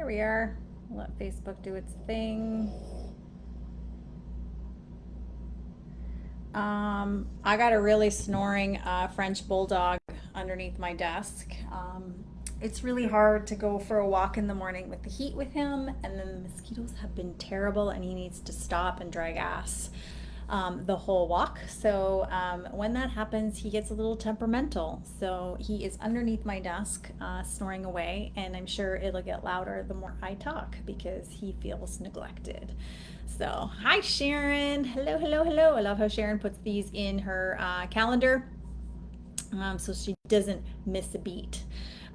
There we are. Let Facebook do its thing. I got a really snoring French bulldog underneath my desk. It's really hard to go for a walk in the morning with the heat with him, and then the mosquitoes have been terrible, and he needs to stop and dry gas the whole walk. So when that happens, he gets a little temperamental. So he is underneath my desk snoring away, and I'm sure it'll get louder the more I talk because he feels neglected. So, hi Sharon. Hello, hello, hello. I love how Sharon puts these in her calendar so she doesn't miss a beat.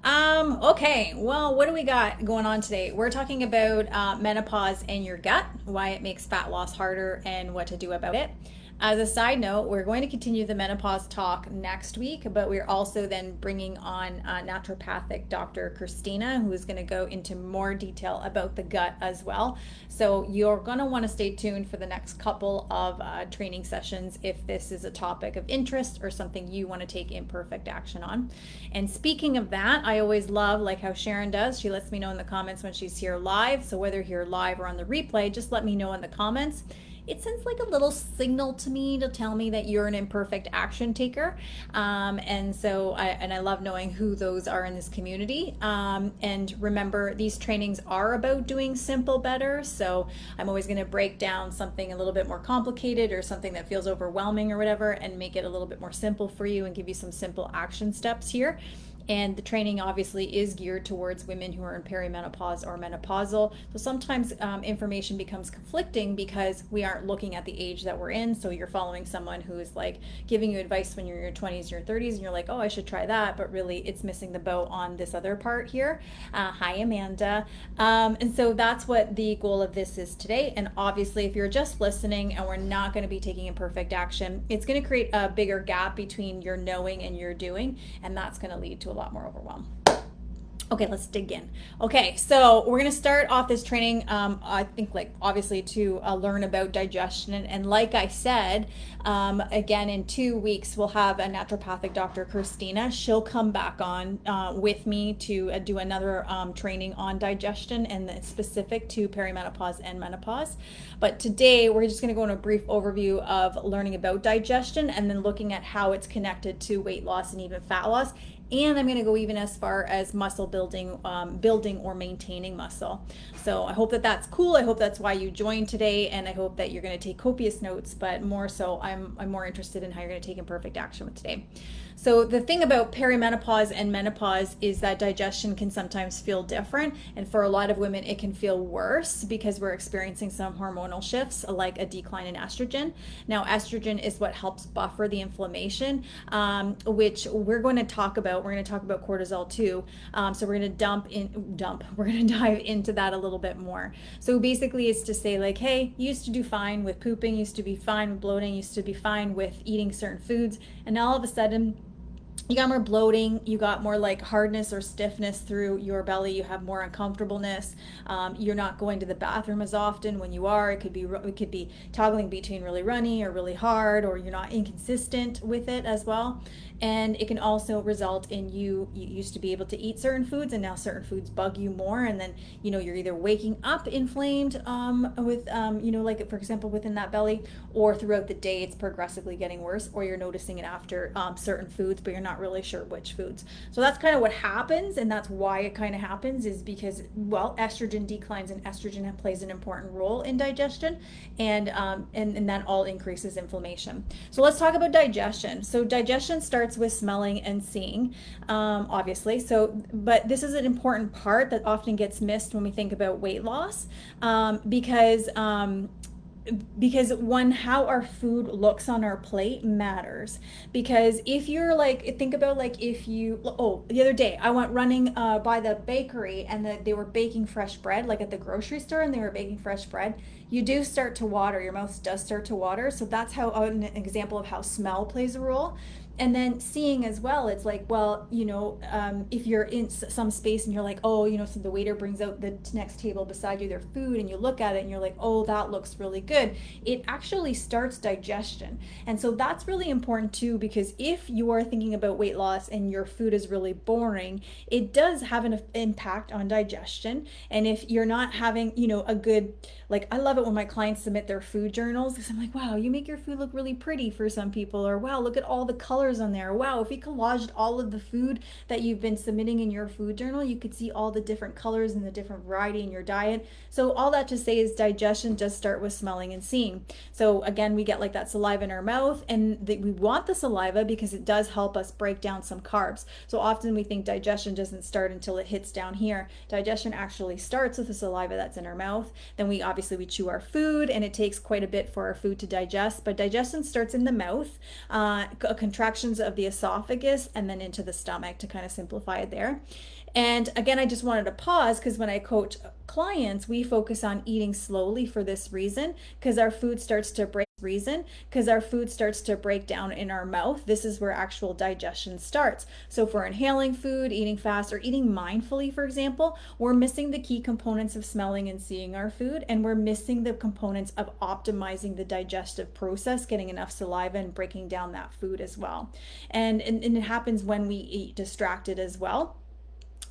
Okay, well, what do we got going on today? We're talking about menopause and your gut, why it makes fat loss harder, and what to do about it. As a side note, we're going to continue the menopause talk next week, but we're also then bringing on naturopathic Dr. Christina, who is going to go into more detail about the gut as well. So you're going to want to stay tuned for the next couple of training sessions if this is a topic of interest or something you want to take imperfect action on. And speaking of that, I always love, like how Sharon does, she lets me know in the comments when she's here live. So whether here live or on the replay, just let me know in the comments. It sends like a little signal to me to tell me that you're an imperfect action taker. And so I love knowing who those are in this community. And remember, these trainings are about doing simple better. So I'm always going to break down something a little bit more complicated or something that feels overwhelming or whatever and make it a little bit more simple for you and give you some simple action steps here. And the training obviously is geared towards women who are in perimenopause or menopausal. So sometimes information becomes conflicting because we aren't looking at the age that we're in. So you're following someone who is like giving you advice when you're in your 20s, your 30s, and you're like, oh, I should try that. But really it's missing the boat on this other part here. Hi, Amanda. And so that's what the goal of this is today. And obviously if you're just listening and we're not going to be taking imperfect action, it's going to create a bigger gap between your knowing and your doing. And that's going to lead to a lot more overwhelm. Okay, let's dig in. Okay, so we're going to start off this training, I think, like, obviously to learn about digestion. And like I said, again, in 2 weeks, we'll have a naturopathic Dr. Christina. She'll come back on with me to do another training on digestion, and it's specific to perimenopause and menopause. But today, we're just going to go on a brief overview of learning about digestion and then looking at how it's connected to weight loss and even fat loss. And I'm going to go even as far as muscle building, building or maintaining muscle. So I hope that that's cool. I hope that's why you joined today, and I hope that you're going to take copious notes. But more so, I'm more interested in how you're going to take imperfect action with today. So the thing about perimenopause and menopause is that digestion can sometimes feel different, and for a lot of women, it can feel worse because we're experiencing some hormonal shifts, like a decline in estrogen. Now, estrogen is what helps buffer the inflammation, which we're going to talk about. We're going to talk about cortisol too. So we're going to we're going to dive into that a little bit more. So basically it's to say like, hey, you used to do fine with pooping, used to be fine with bloating, used to be fine with eating certain foods. And now all of a sudden you got more bloating, you got more like hardness or stiffness through your belly, you have more uncomfortableness, you're not going to the bathroom as often. When you are, it could be toggling between really runny or really hard, or you're not inconsistent with it as well. And it can also result in you used to be able to eat certain foods, and now certain foods bug you more, and then you're either waking up inflamed with like for example within that belly, or throughout the day it's progressively getting worse, or you're noticing it after certain foods, but you're not really sure which foods. So that's kind of what happens, and that's why it kind of happens, is because, well, estrogen declines, and estrogen plays an important role in digestion, and that all increases inflammation. So let's talk about digestion. So digestion starts with smelling and seeing, obviously. So, but this is an important part that often gets missed when we think about weight loss, because how our food looks on our plate matters. Because if you're like, think about like if you, the other day I went running by the bakery, and they were baking fresh bread, like at the grocery store, and they were baking fresh bread. you do start to water. Your mouth does start to water. So that's how an example of how smell plays a role. And then seeing as well, it's like, well, if you're in some space and you're like, oh, so the waiter brings out the next table beside you their food, and you look at it and you're like, oh, that looks really good. It actually starts digestion. And so that's really important too, because if you are thinking about weight loss and your food is really boring, it does have an impact on digestion. And if you're not having, a good, like, I love it when my clients submit their food journals, because I'm like, wow, you make your food look really pretty for some people, or wow, look at all the colors on there. Wow, if you collaged all of the food that you've been submitting in your food journal, you could see all the different colors and the different variety in your diet. So all that to say is digestion does start with smelling and seeing. So again, we get like that saliva in our mouth, and we want the saliva because it does help us break down some carbs. So often we think digestion doesn't start until it hits down here. Digestion actually starts with the saliva that's in our mouth. Then we chew our food, and it takes quite a bit for our food to digest, but digestion starts in the mouth, contractions of the esophagus, and then into the stomach, to kind of simplify it there. And again, I just wanted to pause because when I coach clients, we focus on eating slowly for this reason, because our food starts to break down in our mouth. This is where actual digestion starts. So if we're inhaling food, eating fast, or eating mindfully, for example, we're missing the key components of smelling and seeing our food, and we're missing the components of optimizing the digestive process, getting enough saliva and breaking down that food as well. And it happens when we eat distracted as well.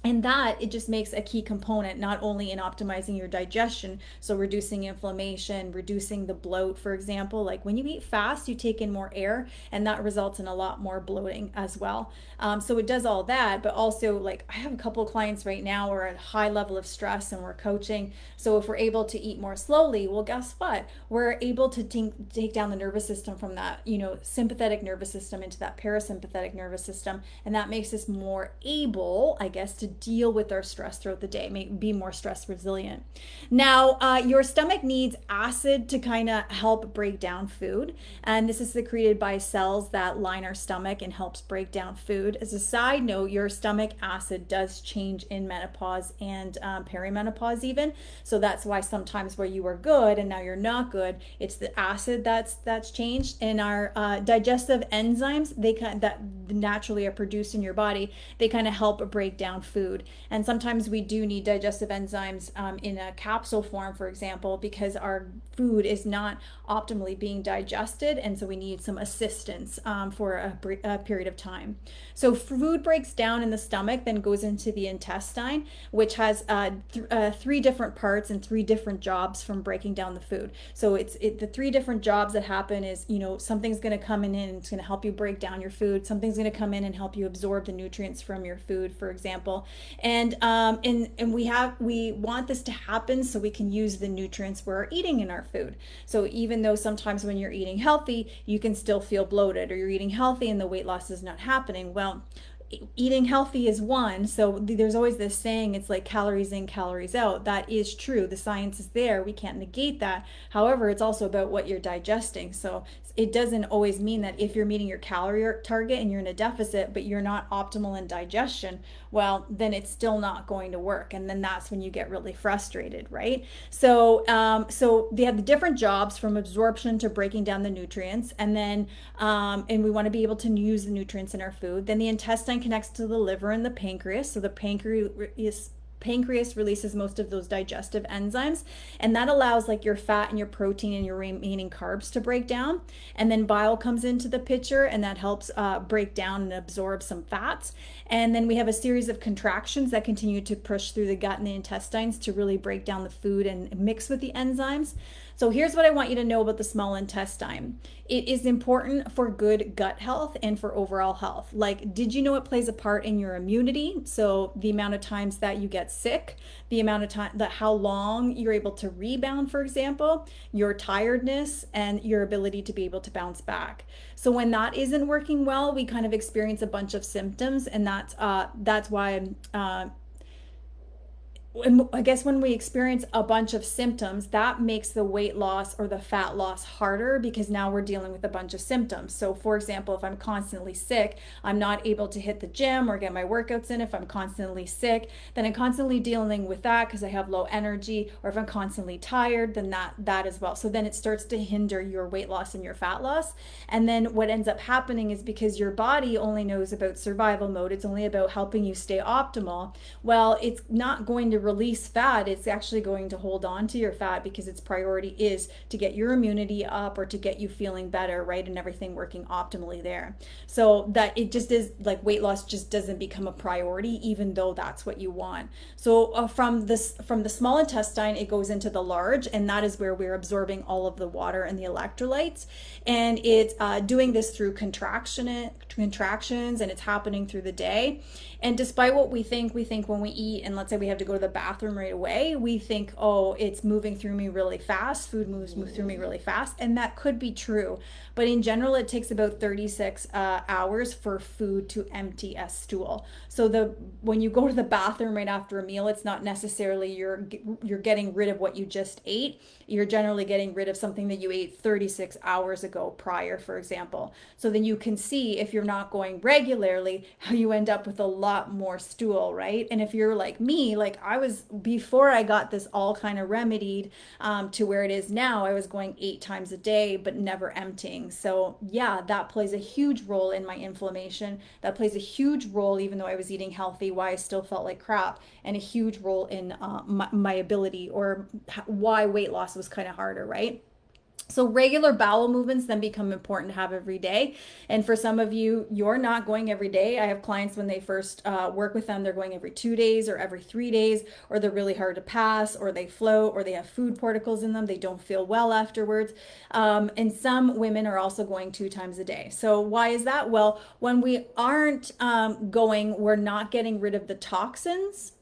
And that, it just makes a key component, not only in optimizing your digestion, so reducing inflammation, reducing the bloat, for example. Like when you eat fast, you take in more air, and that results in a lot more bloating as well. So it does all that, but also, like, I have a couple of clients right now who are at a high level of stress, and we're coaching. So if we're able to eat more slowly, well, guess what? We're able to take down the nervous system from that, sympathetic nervous system into that parasympathetic nervous system. And that makes us more able, I guess, to deal with our stress throughout the day, be more stress resilient. Now, your stomach needs acid to kind of help break down food. And this is secreted by cells that line our stomach and helps break down food. As a side note, your stomach acid does change in menopause and perimenopause even. So that's why sometimes where you were good and now you're not good, it's the acid that's changed. And our digestive enzymes, that naturally are produced in your body, they kind of help break down food. And sometimes we do need digestive enzymes in a capsule form, for example, because our food is not optimally being digested, and so we need some assistance for a period of time. So food breaks down in the stomach, then goes into the intestine, which has three different parts and three different jobs from breaking down the food. So the three different jobs that happen is, something's going to come in and it's going to help you break down your food. Something's going to come in and help you absorb the nutrients from your food, for example. And we want this to happen so we can use the nutrients we're eating in our food. So even though sometimes when you're eating healthy, you can still feel bloated, or you're eating healthy and the weight loss is not happening, well, eating healthy is one. So there's always this saying, it's like calories in, calories out. That is true. The science is there. We can't negate that. However, it's also about what you're digesting. So it doesn't always mean that if you're meeting your calorie target and you're in a deficit, but you're not optimal in digestion, well, then it's still not going to work. And then that's when you get really frustrated, right? So they have the different jobs from absorption to breaking down the nutrients. And then, and we want to be able to use the nutrients in our food. Then the intestine connects to the liver and the pancreas. So the pancreas releases most of those digestive enzymes, and that allows like your fat and your protein and your remaining carbs to break down. And then bile comes into the picture, and that helps break down and absorb some fats. And then we have a series of contractions that continue to push through the gut and the intestines to really break down the food and mix with the enzymes. So here's what I want you to know about the small intestine. It is important for good gut health and for overall health. Like, did you know it plays a part in your immunity? So the amount of times that you get sick, the amount of time, how long you're able to rebound, for example, your tiredness, and your ability to be able to bounce back. So when that isn't working well, we kind of experience a bunch of symptoms, and that's why I guess when we experience a bunch of symptoms, that makes the weight loss or the fat loss harder because now we're dealing with a bunch of symptoms. So, for example, if I'm constantly sick, I'm not able to hit the gym or get my workouts in. If I'm constantly sick, then I'm constantly dealing with that because I have low energy. Or if I'm constantly tired, then that as well. So then it starts to hinder your weight loss and your fat loss. And then what ends up happening is because your body only knows about survival mode, it's only about helping you stay optimal. Well, it's not going to release fat, it's actually going to hold on to your fat because its priority is to get your immunity up or to get you feeling better, right? And everything working optimally there. So that it just is like weight loss just doesn't become a priority, even though that's what you want. So from the small intestine, it goes into the large, and that is where we're absorbing all of the water and the electrolytes. And it's doing this through contractions, and it's happening through the day. And despite what we think when we eat, and let's say we have to go to the bathroom right away, we think, oh, it's moving through me really fast. Food moves through me really fast. And that could be true. But in general, it takes about 36 hours for food to empty a stool. So when you go to the bathroom right after a meal, it's not necessarily you're getting rid of what you just ate. You're generally getting rid of something that you ate 36 hours ago prior, for example. So then you can see, if you're not going regularly, how you end up with a lot more stool, right? And if you're like me, like I was before I got this all kind of remedied to where it is now, I was going 8 times a day, but never emptying. So yeah, that plays a huge role in my inflammation. That plays a huge role, even though I was eating healthy, why I still felt like crap, and a huge role in my ability, or why weight loss was kind of harder, right? So regular bowel movements then become important to have every day. And for some of you, you're not going every day. I have clients when they first work with them, they're going every 2 days or every 3 days, or they're really hard to pass, or they float, or they have food particles in them. They don't feel well afterwards. And some women are also going 2 times a day. So why is that? Well, when we aren't going, we're not getting rid of the toxins,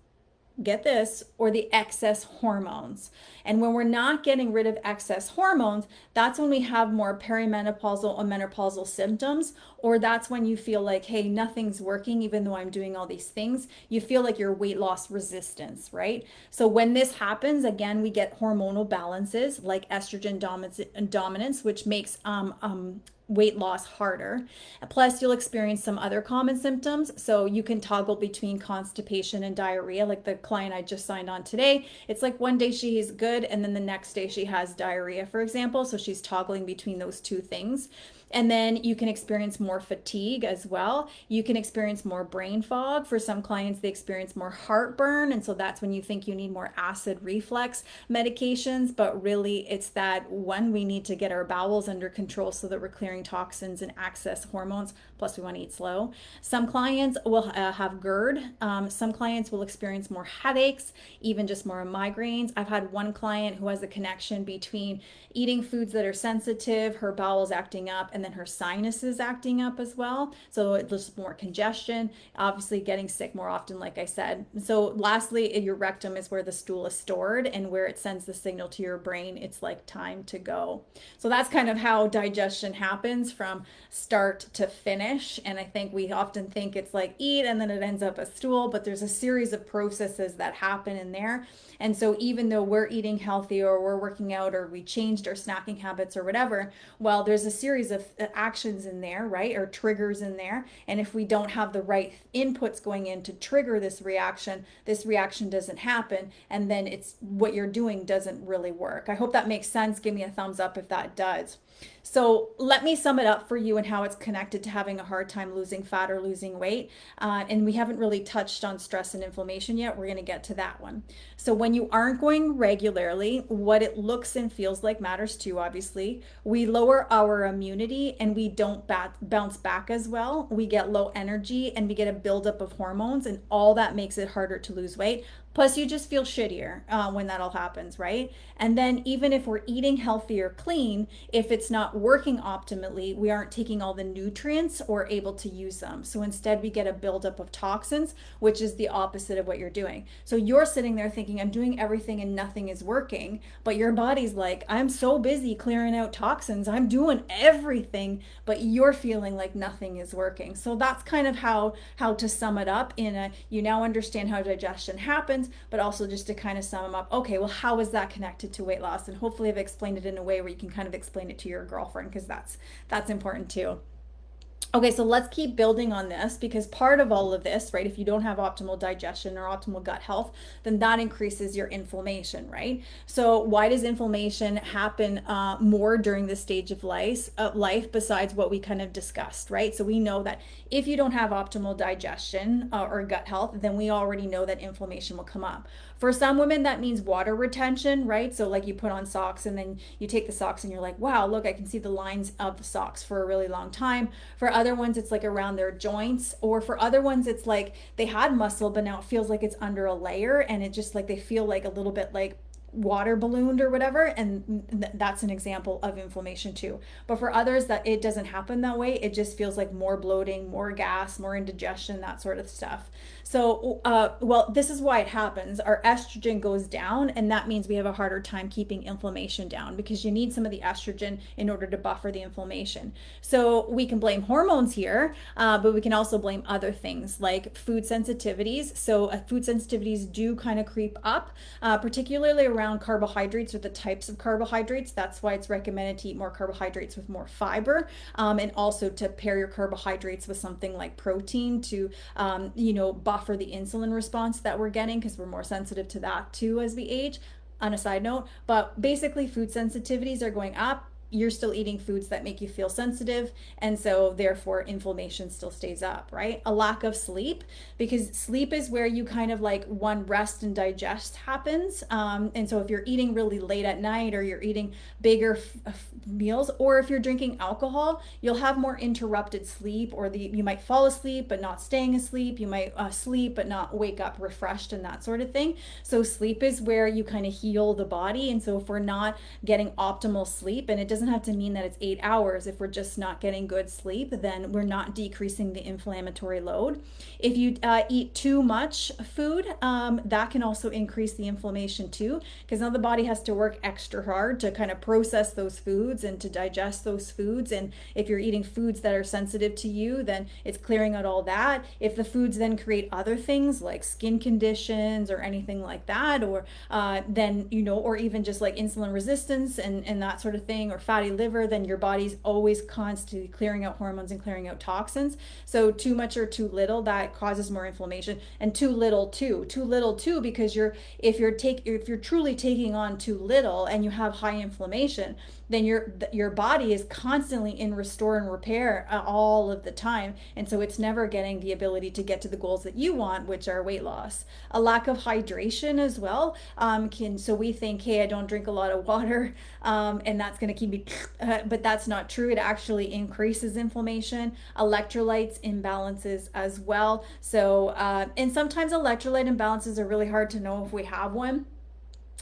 get this, or the excess hormones. And when we're not getting rid of excess hormones, that's when we have more perimenopausal or menopausal symptoms, or that's when you feel like, hey, nothing's working, even though I'm doing all these things. You feel like your weight loss resistance, right? So when this happens, again, we get hormonal balances like estrogen dominance, which makes weight loss harder. Plus, you'll experience some other common symptoms. So you can toggle between constipation and diarrhea. Like the client I just signed on today, it's like one day she's good and then the next day she has diarrhea, for example. So she's toggling between those two things. And then you can experience more fatigue as well. You can experience more brain fog. For some clients, they experience more heartburn. And so that's when you think you need more acid reflux medications. But really, it's that one, we need to get our bowels under control so that we're clearing toxins and excess hormones. Plus, we want to eat slow. Some clients will have GERD. Some clients will experience more headaches, even just more migraines. I've had one client who has a connection between eating foods that are sensitive, her bowels acting up, and then her sinuses acting up as well. So it's just more congestion, obviously getting sick more often, like I said. So lastly, your rectum is where the stool is stored and where it sends the signal to your brain. It's like time to go. So that's kind of how digestion happens from start to finish. And I think we often think it's like eat and then it ends up a stool, but there's a series of processes that happen in there. And so even though we're eating healthy or we're working out or we changed our snacking habits or whatever, well, there's a series of actions in there, right? Or triggers in there. And if we don't have the right inputs going in to trigger this reaction doesn't happen. And then it's what you're doing doesn't really work. I hope that makes sense. Give me a thumbs up if that does. So let me sum it up for you and how it's connected to having a hard time losing fat or losing weight. And we haven't really touched on stress and inflammation yet. We're going to get to that one. So when you aren't going regularly, what it looks and feels like matters too, obviously. We lower our immunity and we don't bounce back as well. We get low energy and we get a buildup of hormones, and all that makes it harder to lose weight. Plus, you just feel shittier when that all happens, right? And then even if we're eating healthy or clean, if it's not working optimally, we aren't taking all the nutrients or able to use them. So instead, we get a buildup of toxins, which is the opposite of what you're doing. So you're sitting there thinking, I'm doing everything and nothing is working. But your body's like, I'm so busy clearing out toxins. I'm doing everything, but you're feeling like nothing is working. So that's kind of how to sum it up you now understand how digestion happens. hormones, but also just to kind of sum them up. Okay, well, how is that connected to weight loss? And hopefully I've explained it in a way where you can kind of explain it to your girlfriend, because that's important too. Okay, so let's keep building on this, because part of all of this, right, if you don't have optimal digestion or optimal gut health, then that increases your inflammation, right? So why does inflammation happen more during this stage of life besides what we kind of discussed, right? So we know that if you don't have optimal digestion or gut health, then we already know that inflammation will come up. For some women, that means water retention, right? So like you put on socks and then you take the socks and you're like, wow, look, I can see the lines of the socks for a really long time. For other ones, it's like around their joints, or for other ones, it's like they had muscle, but now it feels like it's under a layer, and it just like they feel like a little bit like water ballooned or whatever, and that's an example of inflammation too. But for others, that it doesn't happen that way. It just feels like more bloating, more gas, more indigestion, that sort of stuff. So well, this is why it happens. Our estrogen goes down, and that means we have a harder time keeping inflammation down, because you need some of the estrogen in order to buffer the inflammation. So we can blame hormones here, but we can also blame other things like food sensitivities. So food sensitivities do kind of creep up, particularly around carbohydrates or the types of carbohydrates. That's why it's recommended to eat more carbohydrates with more fiber, and also to pair your carbohydrates with something like protein to, buffer the insulin response that we're getting, because we're more sensitive to that too as we age, on a side note. But basically, food sensitivities are going up. You're still eating foods that make you feel sensitive, and so therefore inflammation still stays up, right? A lack of sleep, because sleep is where you kind of like rest and digest happens, and so if you're eating really late at night, or you're eating bigger meals, or if you're drinking alcohol, you'll have more interrupted sleep, or you might fall asleep but not staying asleep. You might sleep but not wake up refreshed, and that sort of thing. So sleep is where you kind of heal the body, and so if we're not getting optimal sleep, and it doesn't have to mean that it's 8 hours, if we're just not getting good sleep, then we're not decreasing the inflammatory load. If you eat too much food, that can also increase the inflammation too, because now the body has to work extra hard to kind of process those foods and to digest those foods. And if you're eating foods that are sensitive to you, then it's clearing out all that. If the foods then create other things like skin conditions or anything like that, or then, or even just like insulin resistance and that sort of thing, or fatty liver, then your body's always constantly clearing out hormones and clearing out toxins. So too much or too little, that causes more inflammation. And too little too, because if you're truly taking on too little and you have high inflammation, then your body is constantly in restore and repair all of the time, and so it's never getting the ability to get to the goals that you want, which are weight loss. A lack of hydration as well so we think, hey, I don't drink a lot of water, and that's going to keep me but that's not true. It actually increases inflammation. Electrolytes imbalances as well. So and sometimes electrolyte imbalances are really hard to know if we have one.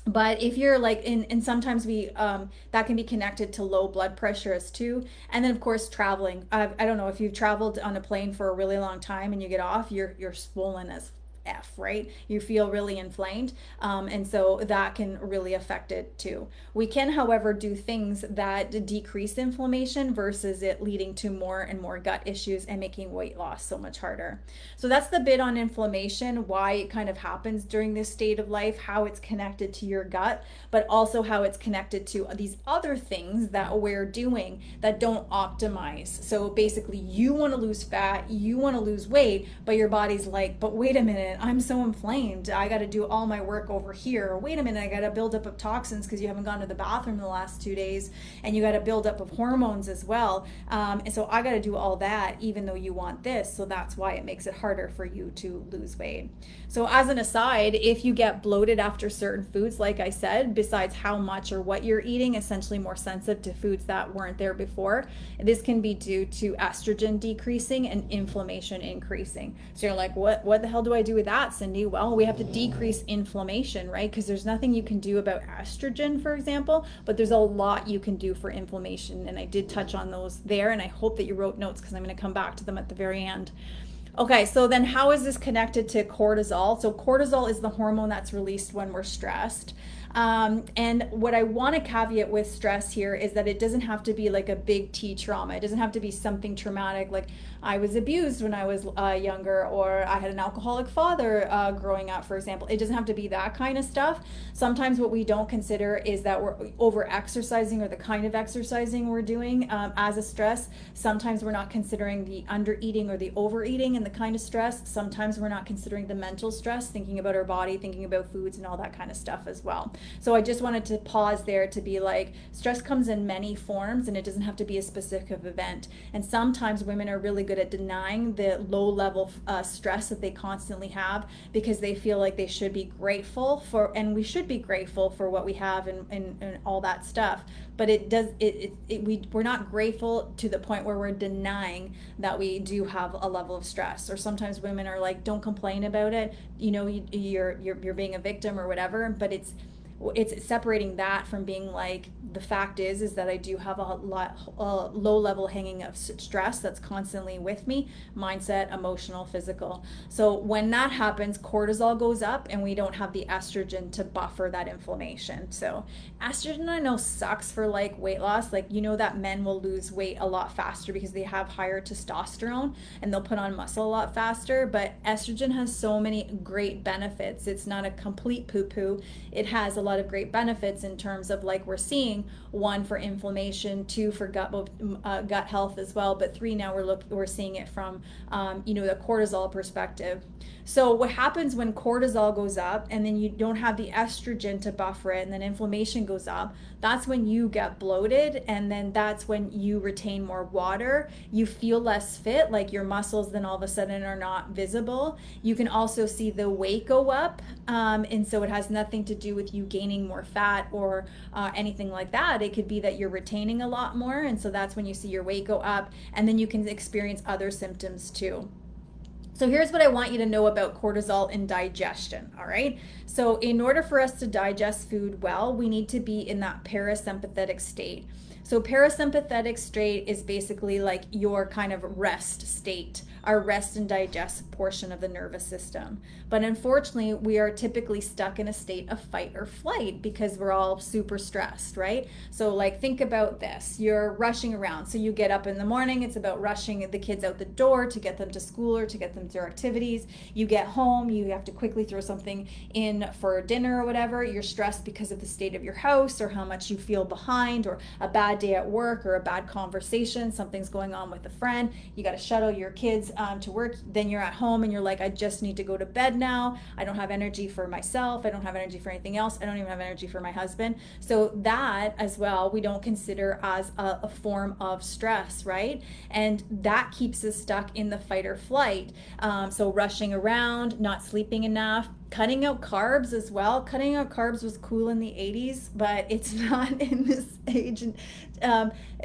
But if you're like and sometimes we that can be connected to low blood pressure as too. And then of course traveling. I don't know if you've traveled on a plane for a really long time and you get off, you're swollen as F, right? You feel really inflamed, and so that can really affect it too. We can, however, do things that decrease inflammation versus it leading to more and more gut issues and making weight loss so much harder. So that's the bit on inflammation, why it kind of happens during this state of life, how it's connected to your gut, but also how it's connected to these other things that we're doing that don't optimize. So basically, you want to lose fat, you want to lose weight, but your body's like, but wait a minute, I'm so inflamed, I got to do all my work over here. Or wait a minute, I got to build up of toxins because you haven't gone to the bathroom in the last 2 days, and you got to build up of hormones as well. And so I got to do all that even though you want this. So that's why it makes it harder for you to lose weight. So as an aside, if you get bloated after certain foods, like I said, besides how much or what you're eating, essentially more sensitive to foods that weren't there before, this can be due to estrogen decreasing and inflammation increasing. So you're like, what the hell do I do with that, Cindy? Well, we have to decrease inflammation, right? Because there's nothing you can do about estrogen, for example, but there's a lot you can do for inflammation. And I did touch on those there, and I hope that you wrote notes because I'm going to come back to them at the very end. Okay, so then how is this connected to cortisol? So cortisol is the hormone that's released when we're stressed. And what I want to caveat with stress here is that it doesn't have to be like a big T trauma. It doesn't have to be something traumatic, like I was abused when I was younger, or I had an alcoholic father growing up, for example. It doesn't have to be that kind of stuff. Sometimes what we don't consider is that we're over exercising, or the kind of exercising we're doing as a stress. Sometimes we're not considering the under eating or the overeating and the kind of stress. Sometimes we're not considering the mental stress, thinking about our body, thinking about foods and all that kind of stuff as well. So I just wanted to pause there to be like, stress comes in many forms, and it doesn't have to be a specific event. And sometimes women are really good at denying the low level stress that they constantly have, because they feel like they should be grateful for, and we should be grateful for what we have and all that stuff. But we're not grateful to the point where we're denying that we do have a level of stress. Or sometimes women are like, don't complain about it, you're being a victim or whatever. But it's separating that from being like, the fact is that I do have a low level hanging of stress that's constantly with me, mindset, emotional, physical. So when that happens, cortisol goes up, and we don't have the estrogen to buffer that inflammation. So estrogen, I know, sucks for like weight loss. Like, that men will lose weight a lot faster because they have higher testosterone and they'll put on muscle a lot faster. But estrogen has so many great benefits. It's not a complete poo-poo. It has a lot of great benefits in terms of, like we're seeing, 1 for inflammation, 2 for gut health as well, but 3 now we're seeing it from the cortisol perspective. So what happens when cortisol goes up and then you don't have the estrogen to buffer it, and then inflammation goes up? That's when you get bloated, and then that's when you retain more water. You feel less fit, like your muscles then all of a sudden are not visible. You can also see the weight go up, and so it has nothing to do with you gaining more fat or anything like that. It could be that you're retaining a lot more, and so that's when you see your weight go up, and then you can experience other symptoms too. So here's what I want you to know about cortisol and digestion, all right? So in order for us to digest food well, we need to be in that parasympathetic state. So parasympathetic state is basically like your kind of rest state, our rest and digest portion of the nervous system. But unfortunately, we are typically stuck in a state of fight or flight because we're all super stressed, right? So like, think about this. You're rushing around. So you get up in the morning, it's about rushing the kids out the door to get them to school or to get them to their activities. You get home, you have to quickly throw something in for dinner or whatever. You're stressed because of the state of your house, or how much you feel behind, or a bad day at work, or a bad conversation, something's going on with a friend. You got to shuttle your kids to work. Then you're at home and you're like, I just need to go to bed now. I don't have energy for myself. I don't have energy for anything else. I don't even have energy for my husband. So that as well, we don't consider as a form of stress, right? And that keeps us stuck in the fight or flight. So rushing around, not sleeping enough, cutting out carbs as well. Cutting out carbs was cool in the 80s, but it's not in this age.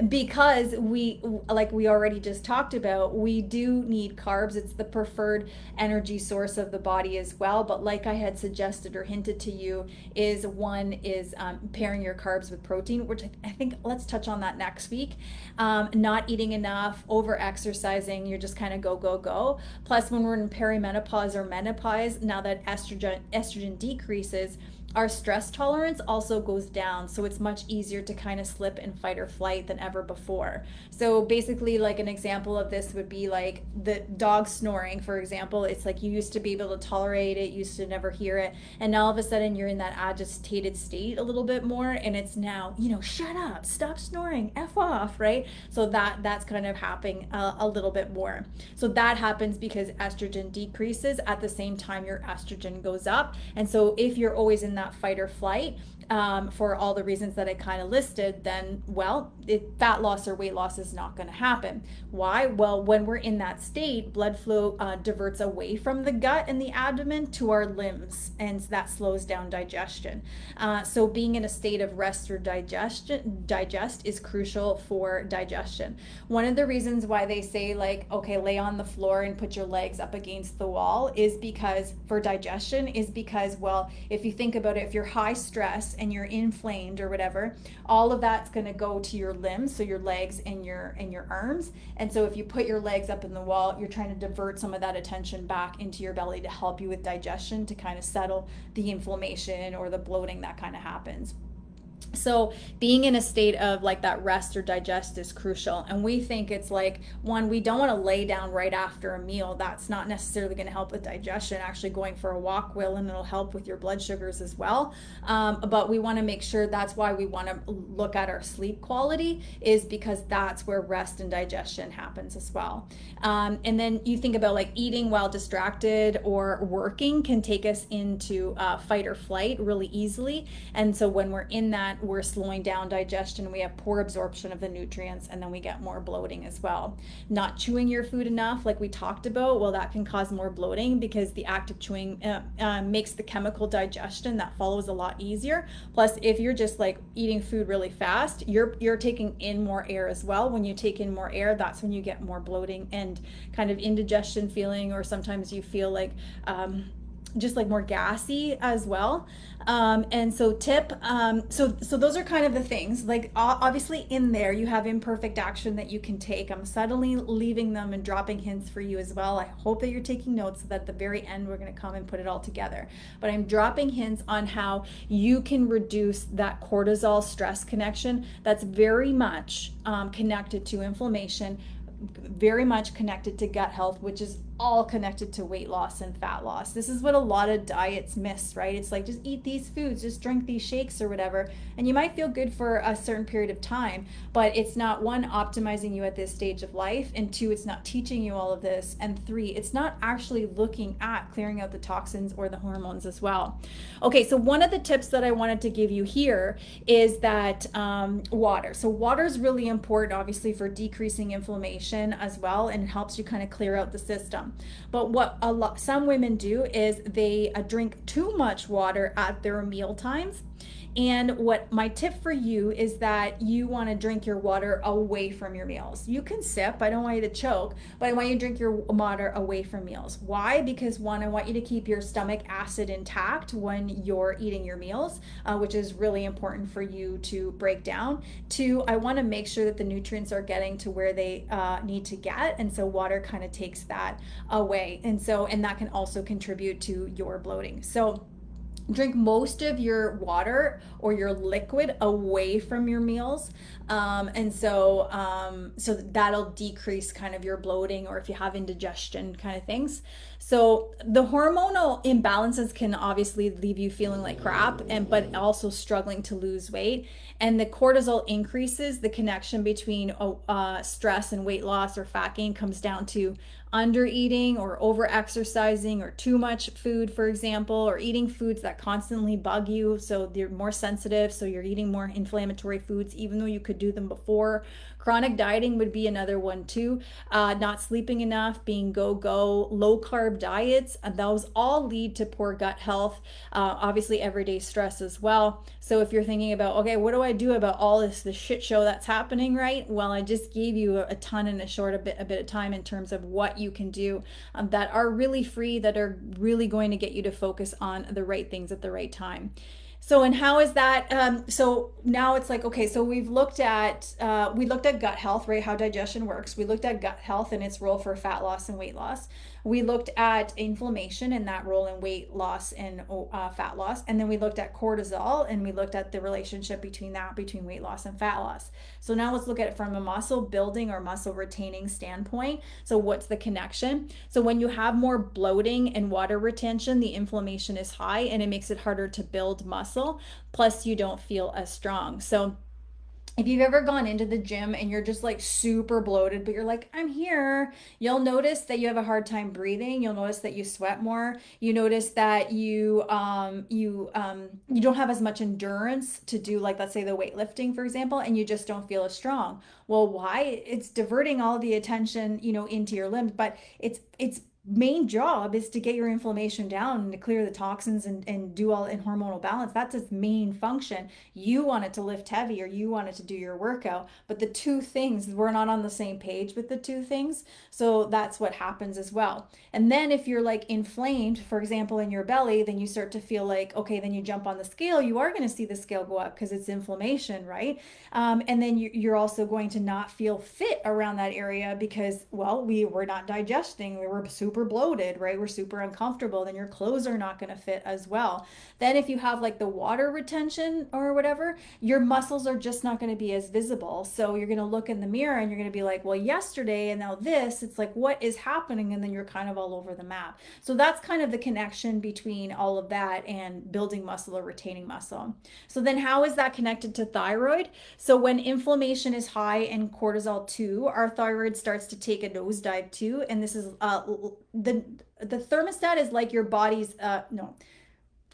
Because we, like we already just talked about, we do need carbs. It's the preferred energy source of the body as well. But like I had suggested or hinted to you, is one is pairing your carbs with protein, which I think let's touch on that next week. Not eating enough, over exercising, you're just kind of go. Plus, when we're in perimenopause or menopause, now that estrogen decreases, our stress tolerance also goes down, so it's much easier to kind of slip in fight or flight than ever before. So basically, like an example of this would be like the dog snoring, for example. It's like you used to be able to tolerate it, you used to never hear it, and now all of a sudden you're in that agitated state a little bit more, and it's now, shut up, stop snoring, F off, right? So that's kind of happening a little bit more. So that happens because estrogen decreases at the same time your estrogen goes up. And so if you're always in that fight or flight, for all the reasons that I kind of listed, then, fat loss or weight loss is not going to happen. Why? Well, when we're in that state, blood flow diverts away from the gut and the abdomen to our limbs, and that slows down digestion. So being in a state of rest or digest is crucial for digestion. One of the reasons why they say, like, okay, lay on the floor and put your legs up against the wall is because, for digestion, is because, well, if you think about it, if you're high stress and you're inflamed or whatever, all of that's going to go to your limbs, so your legs and your arms. And so if you put your legs up in the wall, you're trying to divert some of that attention back into your belly to help you with digestion, to kind of settle the inflammation or the bloating that kind of happens. So being in a state of like that rest or digest is crucial. And we think it's like, one, we don't want to lay down right after a meal. That's not necessarily going to help with digestion. Actually going for a walk will, and it'll help with your blood sugars as well. But we want to make sure, that's why we want to look at our sleep quality, is because that's where rest and digestion happens as well. And then you think about like eating while distracted or working can take us into fight or flight really easily. And so when we're in that, we're slowing down digestion, we have poor absorption of the nutrients, and then we get more bloating as well. Not chewing your food enough, like we talked about, well, that can cause more bloating, because the act of chewing makes the chemical digestion that follows a lot easier. Plus, if you're just like eating food really fast, you're taking in more air as well. When you take in more air, that's when you get more bloating and kind of indigestion feeling, or sometimes you feel like just like more gassy as well. And so so those are kind of the things. Like obviously in there you have imperfect action that you can take. I'm subtly leaving them and dropping hints for you as well. I hope that you're taking notes, so that at the very end we're going to come and put it all together. But I'm dropping hints on how you can reduce that cortisol stress connection that's very much connected to inflammation, very much connected to gut health, which is all connected to weight loss and fat loss. This is what a lot of diets miss, right? It's like, just eat these foods, just drink these shakes or whatever, and you might feel good for a certain period of time, but it's not, one, optimizing you at this stage of life, and two, it's not teaching you all of this, and three, it's not actually looking at clearing out the toxins or the hormones as well. Okay, so one of the tips that I wanted to give you here is that water. So water is really important, obviously, for decreasing inflammation as well, and it helps you kind of clear out the system. But what some women do is they drink too much water at their meal times. And what my tip for you is that you want to drink your water away from your meals. You can sip, I don't want you to choke, but I want you to drink your water away from meals. Why? Because one, I want you to keep your stomach acid intact when you're eating your meals, which is really important for you to break down. Two, I want to make sure that the nutrients are getting to where they need to get, and so water kind of takes that away. And that can also contribute to your bloating. So drink most of your water or your liquid away from your meals, so that'll decrease kind of your bloating, or if you have indigestion kind of things. So the hormonal imbalances can obviously leave you feeling like crap, but also struggling to lose weight. And the cortisol increases. The connection between stress and weight loss or fat gain comes down to under eating or over exercising, or too much food, for example, or eating foods that constantly bug you, so you're more sensitive, so you're eating more inflammatory foods even though you could do them before. Chronic dieting would be another one too. Not sleeping enough, being go, low carb diets, those all lead to poor gut health. Obviously everyday stress as well. So if you're thinking about, okay, what do I do about all this shit show that's happening, right? Well, I just gave you a ton in a bit of time in terms of what you can do that are really free, that are really going to get you to focus on the right things at the right time. So, and how is that? So now it's like, okay, so we looked at gut health, right? How digestion works. We looked at gut health and its role for fat loss and weight loss. We looked at inflammation and that role in weight loss and fat loss. And then we looked at cortisol, and we looked at the relationship between weight loss and fat loss. So now let's look at it from a muscle building or muscle retaining standpoint. So what's the connection? So when you have more bloating and water retention, the inflammation is high, and it makes it harder to build muscle. Plus you don't feel as strong. So if you've ever gone into the gym and you're just like super bloated, but you're like, I'm here, you'll notice that you have a hard time breathing. You'll notice that you sweat more. You notice that you don't have as much endurance to do, like, let's say the weightlifting, for example, and you just don't feel as strong. Well, why? It's diverting all the attention, into your limbs, but it's main job is to get your inflammation down and to clear the toxins and do all in hormonal balance. That's its main function. You want it to lift heavy or you want it to do your workout, but the two things, we're not on the same page with the two things. So that's what happens as well. And then if you're like inflamed, for example, in your belly, then you start to feel like, okay, then you jump on the scale, you are going to see the scale go up because it's inflammation, right? And then you're also going to not feel fit around that area because, well, we were not digesting. We were super bloated, right? We're super uncomfortable. Then your clothes are not going to fit as well. Then if you have like the water retention or whatever, your muscles are just not going to be as visible. So you're going to look in the mirror and you're going to be like, well, yesterday and now this, it's like, what is happening? And then you're kind of all over the map. So that's kind of the connection between all of that and building muscle or retaining muscle. So then how is that connected to thyroid? So when inflammation is high and cortisol too, our thyroid starts to take a nosedive too. And this is the thermostat is like your body's no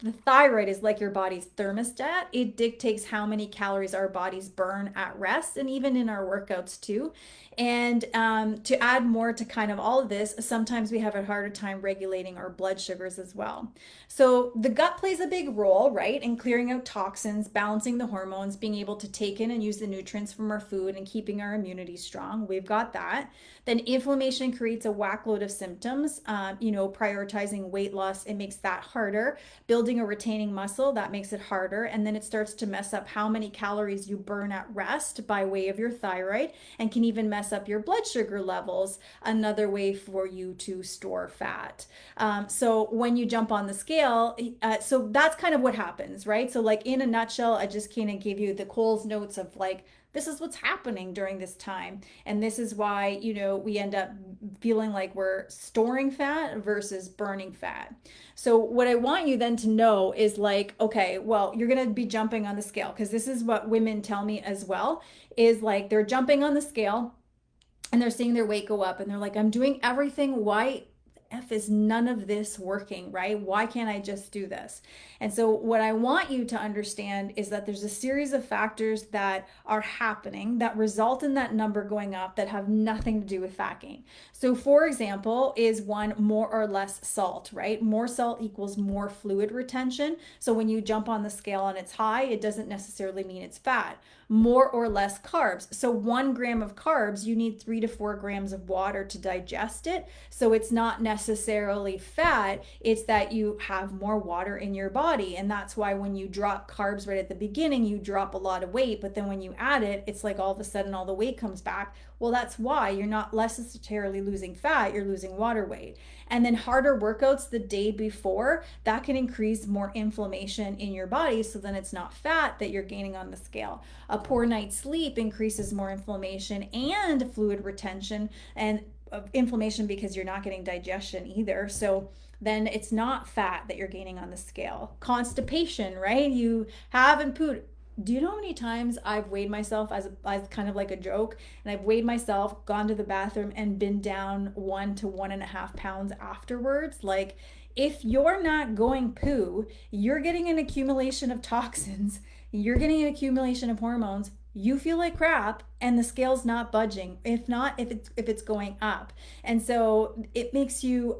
the thyroid is like your body's thermostat. It dictates how many calories our bodies burn at rest and even in our workouts too. And to add more to kind of all of this, sometimes we have a harder time regulating our blood sugars as well. So the gut plays a big role, right, in clearing out toxins, balancing the hormones, being able to take in and use the nutrients from our food and keeping our immunity strong. We've got that. Then inflammation creates a whack load of symptoms. Prioritizing weight loss, it makes that harder. Building a retaining muscle, that makes it harder. And then it starts to mess up how many calories you burn at rest by way of your thyroid and can even mess up your blood sugar levels, another way for you to store fat. So when you jump on the scale, so that's kind of what happens, right? So like in a nutshell, I just kind of gave you the Coles notes of like, this is what's happening during this time. And this is why, we end up feeling like we're storing fat versus burning fat. So what I want you then to know is like, okay, well, you're going to be jumping on the scale because this is what women tell me as well, is like they're jumping on the scale and they're seeing their weight go up and they're like, I'm doing everything. Why F is none of this working, right? Why can't I just do this? And so what I want you to understand is that there's a series of factors that are happening that result in that number going up that have nothing to do with fat gain. So for example, is one more or less salt, right? More salt equals more fluid retention. So when you jump on the scale and it's high, it doesn't necessarily mean it's fat. More or less carbs. So 1 gram of carbs, you need 3 to 4 grams of water to digest it. So it's not necessarily fat, it's that you have more water in your body. And that's why when you drop carbs right at the beginning, you drop a lot of weight. But then when you add it, it's like all of a sudden all the weight comes back. Well, that's why you're not necessarily losing fat, you're losing water weight. And then harder workouts the day before, that can increase more inflammation in your body. So then it's not fat that you're gaining on the scale. A poor night's sleep increases more inflammation and fluid retention and inflammation because you're not getting digestion either. So then it's not fat that you're gaining on the scale. Constipation, right? You haven't pooed. Do you know how many times I've weighed myself as kind of like a joke, and I've weighed myself, gone to the bathroom, and been down 1 to 1.5 pounds afterwards? Like, if you're not going poo, you're getting an accumulation of toxins, you're getting an accumulation of hormones, you feel like crap, and the scale's not budging. If it's going up. And so it makes you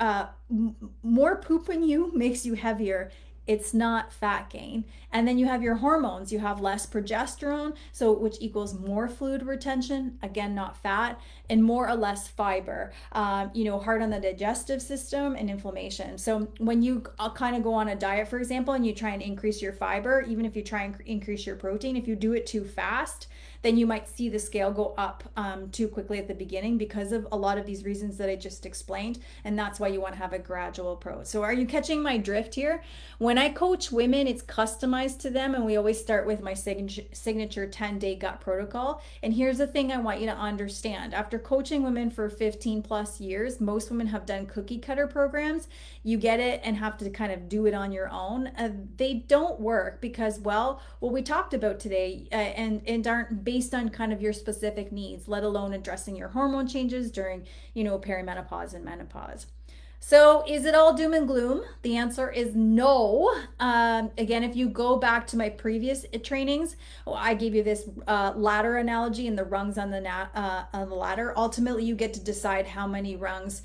more poop in you makes you heavier. It's not fat gain. And then you have your hormones. You have less progesterone, so which equals more fluid retention, again, not fat, and more or less fiber, hard on the digestive system and inflammation. So when you kind of go on a diet, for example, and you try and increase your fiber, even if you try and increase your protein, if you do it too fast, then you might see the scale go up too quickly at the beginning because of a lot of these reasons that I just explained. And that's why you want to have a gradual approach. So are you catching my drift here? When I coach women, it's customized to them. And we always start with my signature 10-day gut protocol. And here's the thing I want you to understand. After coaching women for 15 plus years, most women have done cookie cutter programs. You get it and have to kind of do it on your own. They don't work because, well, what we talked about today and aren't based on kind of your specific needs, let alone addressing your hormone changes during, perimenopause and menopause. So, is it all doom and gloom? The answer is no. Again, if you go back to my previous trainings, I gave you this ladder analogy and the rungs on the ladder. Ultimately, you get to decide how many rungs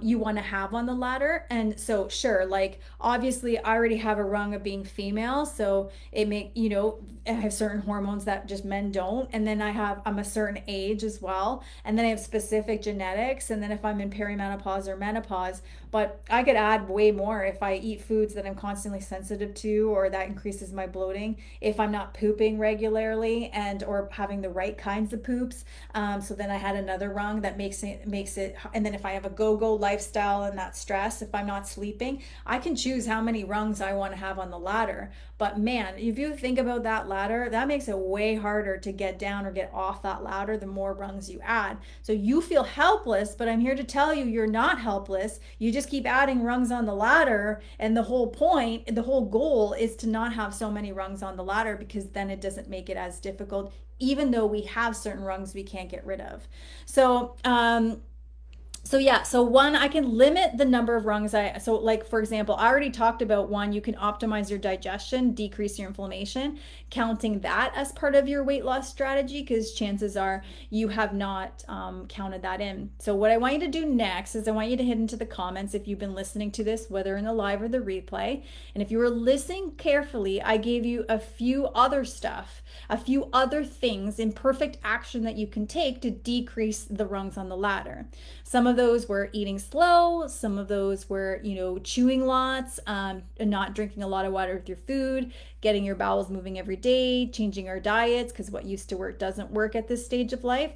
you want to have on the ladder. And so, sure, like obviously, I already have a rung of being female, so I have certain hormones that just men don't. And then I'm a certain age as well. And then I have specific genetics. And then if I'm in perimenopause or menopause, but I could add way more if I eat foods that I'm constantly sensitive to, or that increases my bloating. If I'm not pooping regularly and or having the right kinds of poops, so then I had another rung that makes it. And then if I have a go-go lifestyle and that stress, if I'm not sleeping, I can choose how many rungs I want to have on the ladder. But man, if you think about that ladder, that makes it way harder to get down or get off that ladder the more rungs you add. So you feel helpless, but I'm here to tell you you're not helpless. You just keep adding rungs on the ladder. And the whole point, the whole goal is to not have so many rungs on the ladder, because then it doesn't make it as difficult, even though we have certain rungs we can't get rid of. So one, I can limit the number of rungs so like for example, I already talked about one, you can optimize your digestion, decrease your inflammation, counting that as part of your weight loss strategy, because chances are you have not counted that in. So what I want you to do next is I want you to hit into the comments if you've been listening to this, whether in the live or the replay. And if you were listening carefully, I gave you a few other things in perfect action that you can take to decrease the rungs on the ladder. Some of those were eating slow. Some of those were, chewing lots, and not drinking a lot of water with your food, getting your bowels moving every day, changing our diets, because what used to work doesn't work at this stage of life.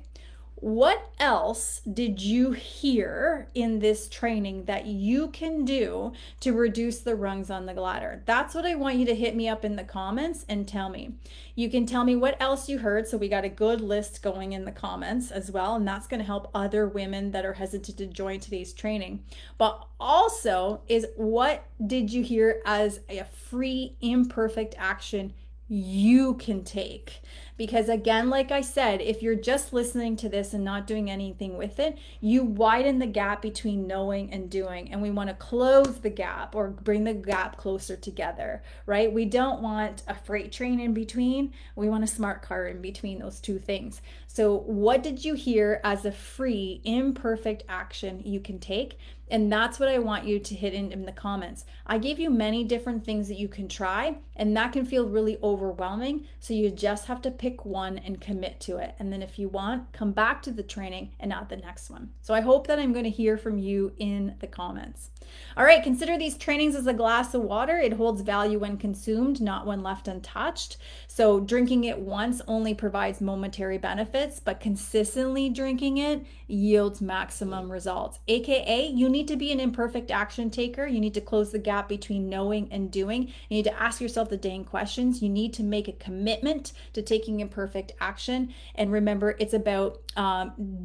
What else did you hear in this training that you can do to reduce the rungs on the ladder? That's what I want you to hit me up in the comments and tell me. You can tell me what else you heard. So we got a good list going in the comments as well. And that's going to help other women that are hesitant to join today's training. But also is, what did you hear as a free imperfect action you can take? Because again, like I said, if you're just listening to this and not doing anything with it, you widen the gap between knowing and doing. And we want to close the gap or bring the gap closer together, right? We don't want a freight train in between. We want a smart car in between those two things. So what did you hear as a free imperfect action you can take? And that's what I want you to hit in the comments. I gave you many different things that you can try, and that can feel really overwhelming. So you just have to pick one and commit to it. And then if you want, come back to the training and add the next one. So I hope that I'm going to hear from you in the comments. All right, consider these trainings as a glass of water. It holds value when consumed, not when left untouched. So drinking it once only provides momentary benefits, but consistently drinking it yields maximum results. AKA, you need to be an imperfect action taker. You need to close the gap between knowing and doing. You need to ask yourself the dang questions. You need to make a commitment to taking imperfect action. And remember, it's about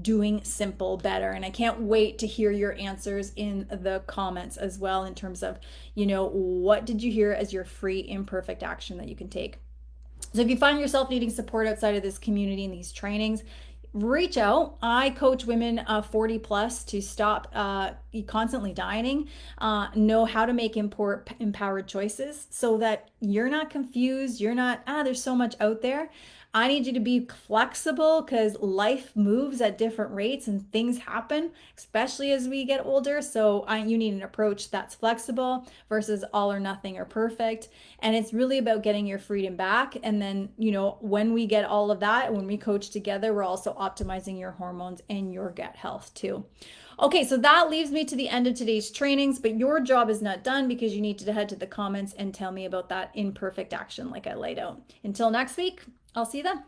doing simple better. And I can't wait to hear your answers in the comments as well, in terms of, what did you hear as your free imperfect action that you can take? So if you find yourself needing support outside of this community and these trainings, reach out. I coach women 40 plus to stop constantly dieting, know how to make empowered choices so that you're not confused. You're not, there's so much out there. I need you to be flexible, because life moves at different rates and things happen, especially as we get older. So you need an approach that's flexible versus all or nothing or perfect. And it's really about getting your freedom back. And then, when we get all of that, when we coach together, we're also optimizing your hormones and your gut health too. Okay, so that leaves me to the end of today's trainings, but your job is not done, because you need to head to the comments and tell me about that imperfect action like I laid out. Until next week, I'll see you then.